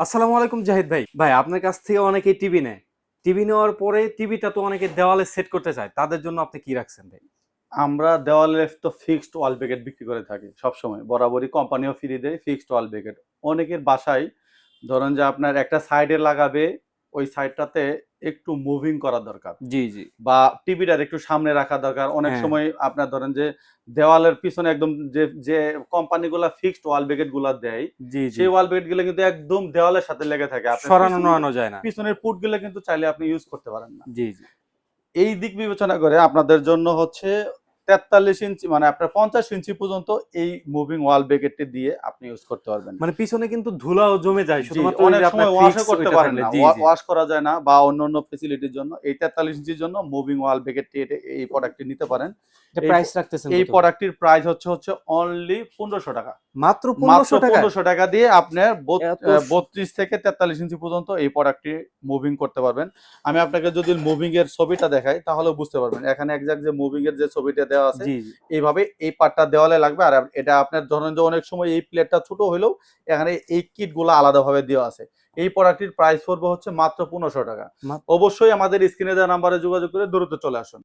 আসসালামু আলাইকুম জাহিদ ভাই। ভাই আপনার কাছ থেকে অনেকেই টিভি নেয়। টিভি নেওয়ার পরে টিভিটা তো অনেকে দেওয়ালে সেট করতে চায়। তাদের জন্য আপনি কি রাখছেন ভাই? আমরা দেওয়ালে তো ফিক্সড ওয়াল ব্রেকেট বিক্রি করে থাকি সবসময়। বরাবরই কোম্পানিও ফ্রি দেয় ফিক্সড ওয়াল ব্রেকেট। অনেকের বাসায় ধরেন যে আপনার একটা সাইডে লাগাবে, ওই সাইডটাতে একটু মুভিং করা দরকার। জি, জি। বা টিভিটার একটু সামনে রাখা দরকার। অনেক হ্যাঁ, সময় আপনার ধরেন যে দেওয়ালের পিছনে একদম যে কোম্পানিগুলা ফিক্সড ওয়াল ব্রেকেট গুলা দেয়, জি, জি। সেই ওয়াল ব্রেকেট গুলো কিন্তু একদম দেওয়ালের সাথে লেগে থাকে। আপনার সরানো নড়ানো যায় না। পিছনের পুট গুলো কিন্তু চাইলে আপনি ইউজ করতে পারেন না। জি, জি। এই দিক বিবেচনা করে আপনাদের জন্য হচ্ছে ৪৩ ইঞ্চি মানে আপনার ৫০ ইঞ্চি পর্যন্ত এই মুভিং ওয়াল ব্রেকেটটি দিয়ে আপনি ইউজ করতে পারবেন। মানে পিছনে কিন্তু ধুলাও জমে যায় জি, শুধুমাত্র ওই অনেক যে আপনার সময় ওয়াশও ফিক্স করতে ওইটা পারেন থাকলে। না। জি, জি। ওয়াশ করা যায় না বা অন্যান্য ফেসিলিটির জন্য এই ৪৩ ইঞ্চির জন্য মুভিং ওয়াল ব্রেকেটটি এই প্রোডাক্টটি নিতে পারেন। এটা এই প্রাইস রাখতেছেন এই কত ভাই? প্রোডাক্টটির প্রাইস হচ্ছে অনলি ৳১৫০০। মাত্র মাত্র ৳১৫০০ য়? ৳১৫০০ দিয়ে আপনার এত ৩২ থেকে ৪৩ ইঞ্চি পর্যন্ত এই প্রোডাক্টটি মুভিং করতে পারবেন। আমি আপনাকে যদি মুভিং এর ছবিটা দেখাই তাহলেও বুঝতে পারবেন। এখানে এক্সাক্ট যে মুভিং এর যে ছবিটা দেওয়া আছে, জি, জি। এইভাবে এই পার্টটা দেওয়ালে লাগবে। আর এটা আপনার ধরেন যে অনেক সময় এই প্লেটটা ছোট হইলেও এখানে এই কিটগুলো আলাদাভাবে দেওয়া আছে। এই প্রোডাক্টটির প্রাইস পড়বে হচ্ছে মাত্র ৳১৫০০। মা অবশ্যই আমাদের স্ক্রিনে দেওয়া নাম্বারে যোগাযোগ করে দ্রুত চলে আসুন।